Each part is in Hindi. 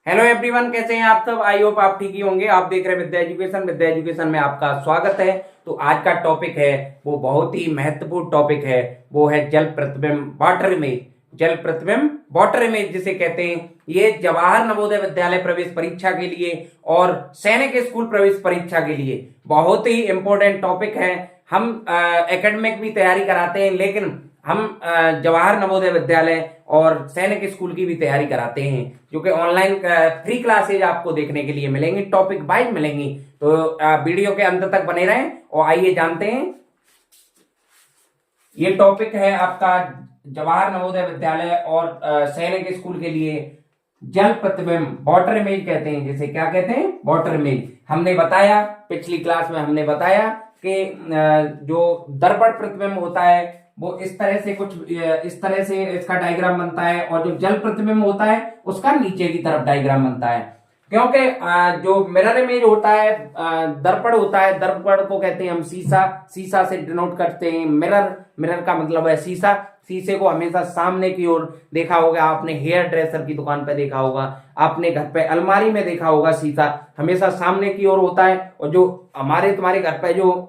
हेलो एवरीवन, कैसे हैं आप सब। आई होप आप ठीक ही होंगे। आप देख रहे हैं विद्या एजुकेशन। विद्या एजुकेशन में आपका स्वागत है। तो आज का टॉपिक है वो बहुत ही महत्वपूर्ण टॉपिक है, वो है जल प्रतिबिंब वाटर इमेज। जल प्रतिबिंब वाटर इमेज जिसे कहते हैं, ये जवाहर नवोदय विद्यालय प्रवेश परीक्षा के लिए और सैनिक स्कूल प्रवेश परीक्षा के लिए बहुत ही इंपॉर्टेंट टॉपिक है। हम एकेडमिक भी तैयारी कराते हैं, लेकिन हम जवाहर नवोदय विद्यालय और सैनिक स्कूल की भी तैयारी कराते हैं, जो कि ऑनलाइन फ्री क्लासेज आपको देखने के लिए मिलेंगी, टॉपिक वाइज मिलेंगी। तो वीडियो के अंत तक बने रहें और आइए जानते हैं। ये टॉपिक है आपका जवाहर नवोदय विद्यालय और सैनिक स्कूल के लिए जल प्रतिबिंब वाटर इमेज कहते हैं, जिसे क्या कहते हैं, वाटर इमेज। हमने बताया पिछली क्लास में, हमने बताया कि जो दर्पण प्रतिबिंब होता है वो इस तरह से इस तरह से इसका डायग्राम बनता है, और जो जल प्रतिबिंब होता है उसका नीचे की तरफ डायग्राम बनता है। क्योंकि जो मिरर इमेज होता है, दर्पण होता है, दर्पण को कहते हैं हम शीशा, शीशा से डिनोट करते हैं मिरर। मिरर का मतलब है शीशा। शीशे को हमेशा सामने की ओर देखा होगा आपने, हेयर ड्रेसर की दुकान पे देखा होगा, आपने घर पे अलमारी में देखा होगा, शीशा हमेशा सामने की ओर होता है। और जो हमारे तुम्हारे घर पे जो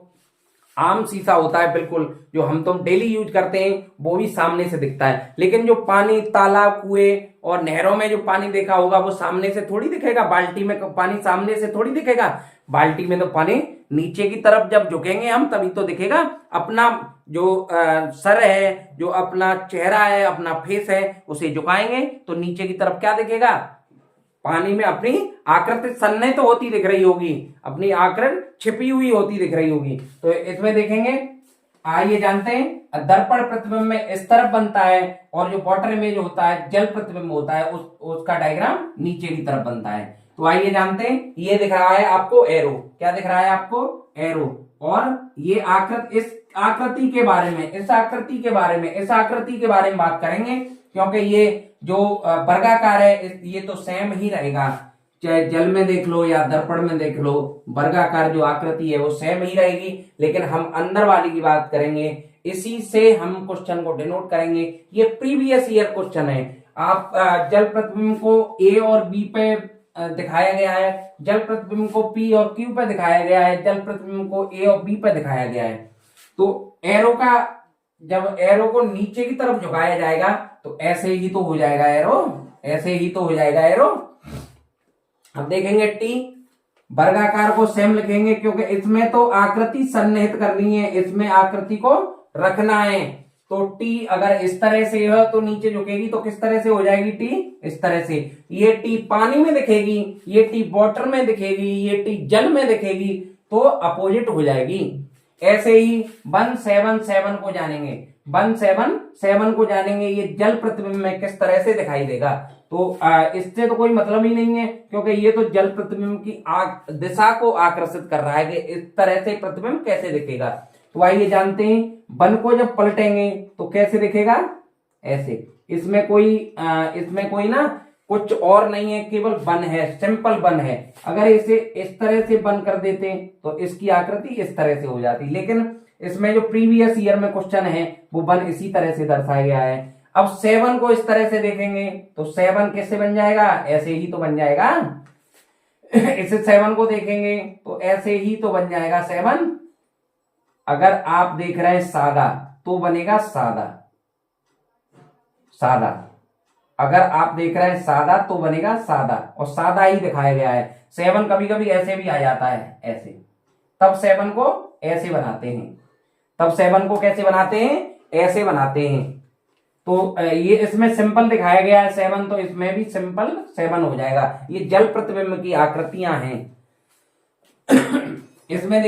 आम शीशा होता है, बिल्कुल जो हम तुम डेली यूज करते हैं, वो भी सामने से दिखता है। लेकिन जो पानी, तालाब, कुएं और नहरों में जो पानी देखा होगा वो सामने से थोड़ी दिखेगा। बाल्टी में पानी सामने से थोड़ी दिखेगा। बाल्टी में तो पानी नीचे की तरफ जब झुकेंगे हम तभी तो दिखेगा। अपना जो सर है, जो अपना चेहरा है, अपना फेस है, उसे झुकाएंगे तो नीचे की तरफ क्या दिखेगा, पानी में अपनी आकृति सन्निहित तो होती दिख रही होगी, अपनी आकृति छिपी हुई होती दिख रही होगी। तो इसमें देखेंगे, आइए जानते हैं। दर्पण प्रतिबिंब में इस तरफ बनता है, और जो वाटर इमेज होता है, जल प्रतिबिंब होता है, उसका डायग्राम नीचे की तरफ बनता है। तो आइए जानते हैं। ये दिख रहा है आपको एरो, क्या दिख रहा है आपको, एरो। और ये आकृति, इस आकृति के बारे में, इस आकृति के बारे में, इस आकृति के बारे में बात करेंगे, क्योंकि ये जो वर्गाकार है ये तो सेम ही रहेगा, चाहे जल में देख लो या दर्पण में देख लो, वर्गाकार जो आकृति है वो सेम ही रहेगी। लेकिन हम अंदर वाली की बात करेंगे, इसी से हम क्वेश्चन को डिनोट करेंगे। ये प्रीवियस ईयर क्वेश्चन है। आप जल प्रतिबिंब को ए और बी पे दिखाया गया है, जल प्रतिबिंब को पी और क्यू पे दिखाया गया है, जल प्रतिबिंब को ए और बी पे दिखाया गया है। तो एरो का, जब एरो को नीचे की तरफ झुकाया जाएगा तो ऐसे ही तो हो जाएगा एरो, ऐसे ही तो हो जाएगा एरो। अब देखेंगे टी, वर्गाकार को सेम लिखेंगे, क्योंकि इसमें तो आकृति सन्निहित करनी है, इसमें आकृति को रखना है। तो टी अगर इस तरह से है तो नीचे झुकेगी, तो किस तरह से हो जाएगी टी, इस तरह से। ये टी पानी में दिखेगी, ये टी वाटर में दिखेगी, ये टी जल में दिखेगी, तो अपोजिट हो जाएगी। ऐसे ही 177 को जानेंगे, 177 को जानेंगे, ये जल प्रतिबिंब में किस तरह से दिखाई देगा। तो इससे तो कोई मतलब ही नहीं है, क्योंकि ये तो जल प्रतिबिंब की दिशा को आकर्षित कर रहा है कि इस तरह से प्रतिबिंब कैसे दिखेगा। तो आइए जानते हैं, वन को जब पलटेंगे तो कैसे दिखेगा, ऐसे। इसमें कोई ना कुछ और नहीं है, केवल वन है, सिंपल वन है। अगर इसे इस तरह से वन कर देते तो इसकी आकृति इस तरह से हो जाती, लेकिन इसमें जो प्रीवियस ईयर में क्वेश्चन है वो वन इसी तरह से दर्शाया गया है। अब 7 को इस तरह से देखेंगे तो 7 कैसे बन जाएगा, ऐसे ही तो बन जाएगा। इसे 7 को देखेंगे तो ऐसे ही तो बन जाएगा 7। अगर आप देख रहे हैं सादा तो बनेगा सादा, सादा। अगर आप देख रहे हैं सादा तो बनेगा सादा, और सादा ही दिखाया गया है। 7 कभी कभी ऐसे भी आ जाता है, ऐसे, तब 7 को ऐसे बनाते हैं। तब 7 को कैसे बनाते हैं, ऐसे बनाते हैं। तो ये इसमें सिंपल दिखाया गया है 7, तो इसमें भी सिंपल 7 हो जाएगा। ये जल प्रतिबिंब की आकृतियां हैं। इसमें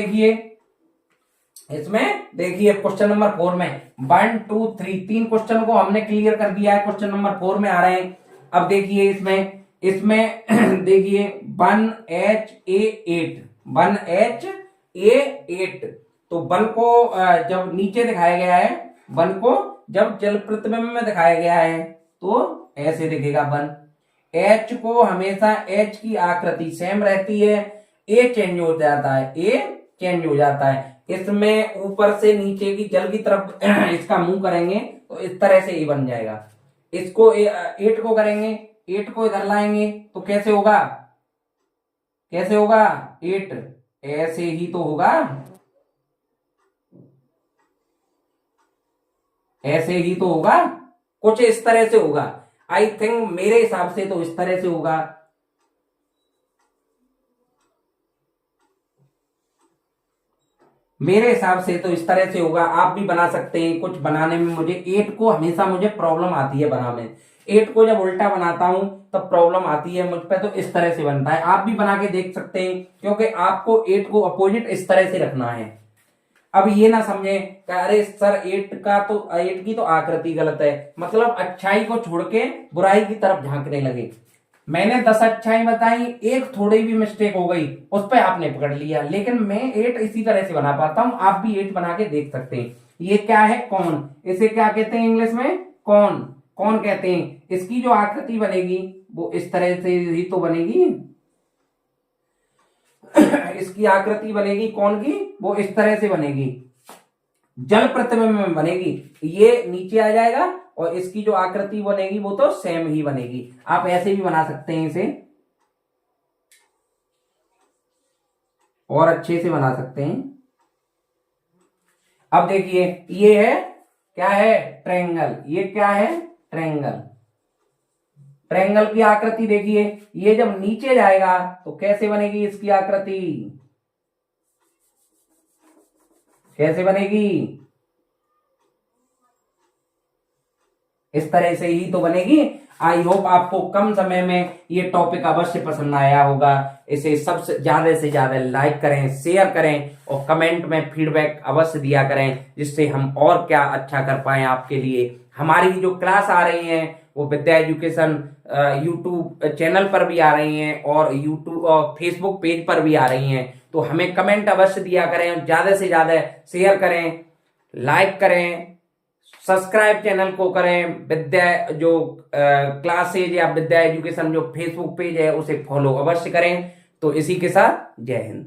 देखिए क्वेश्चन नंबर 4 में 1 2 3 तीन क्वेश्चन को हमने क्लियर कर दिया है, क्वेश्चन नंबर 4 में आ रहे हैं। अब देखिए इसमें देखिए 1HA8, 1HA8। तो वन को जब नीचे दिखाया गया है, वन को जब जल प्रतिबिंब में दिखाया गया है तो ऐसे दिखेगा वन। एच को हमेशा एच की आकृति सेम रहती है, ए चेंज हो जाता है, ए चेंज हो जाता है। इसमें ऊपर से नीचे की जल की तरफ इसका मुंह करेंगे तो इस तरह से ए बन जाएगा। इसको 8 को करेंगे 8 को इधर लाएंगे तो कैसे होगा, कैसे होगा 8, ऐसे ही तो होगा, ऐसे ही तो होगा, कुछ इस तरह से होगा। आई थिंक मेरे हिसाब से तो इस तरह से होगा। मेरे हिसाब से तो इस तरह से होगा, आप भी बना सकते हैं। कुछ बनाने में मुझे 8 को हमेशा मुझे प्रॉब्लम आती है बनाने, 8 को जब उल्टा बनाता हूं तब प्रॉब्लम आती है मुझ पे। तो इस तरह से बनता है, आप भी बना के देख सकते हैं, क्योंकि आपको 8 को अपोजिट इस तरह से रखना है। अब ये ना समझे कि अरे सर 8 की तो आकृति गलत है, मतलब अच्छाई को छोड़ के बुराई की तरफ झांकने लगे। मैंने 10 अच्छाई बताई, एक थोड़ी भी मिस्टेक हो गई उस पर आपने पकड़ लिया, लेकिन मैं 8 इसी तरह से बना पाता हूं, आप भी 8 बना के देख सकते हैं। ये क्या है, कौन, इसे क्या कहते हैं इंग्लिश में, कौन, कौन कहते हैं। इसकी जो आकृति बनेगी वो इस तरह से ही तो बनेगी इसकी आकृति बनेगी कौन की, वो इस तरह से बनेगी, जल प्रतिबिंब में बनेगी। ये नीचे आ जाएगा और इसकी जो आकृति बनेगी वो तो सेम ही बनेगी। आप ऐसे भी बना सकते हैं, इसे और अच्छे से बना सकते हैं। अब देखिए ये है, क्या है, ट्रायंगल। ये क्या है, ट्रायंगल। ट्रायंगल की आकृति देखिए, ये जब नीचे जाएगा तो कैसे बनेगी इसकी आकृति, कैसे बनेगी, इस तरह से ही तो बनेगी। आई होप आपको कम समय में ये टॉपिक अवश्य पसंद आया होगा। इसे सबसे ज्यादा से ज्यादा लाइक करें, शेयर करें और कमेंट में फीडबैक अवश्य दिया करें, जिससे हम और क्या अच्छा कर पाए आपके लिए। हमारी जो क्लास आ रही है वो विद्या एजुकेशन यूट्यूब चैनल पर भी आ रही हैं और यूट्यूब और फेसबुक पेज पर भी आ रही हैं। तो हमें कमेंट अवश्य दिया करें, ज्यादा से ज्यादा शेयर करें, लाइक करें, सब्सक्राइब चैनल को करें। विद्या जो क्लासेज या विद्या एजुकेशन जो फेसबुक पेज है उसे फॉलो अवश्य करें। तो इसी के साथ जय हिंद।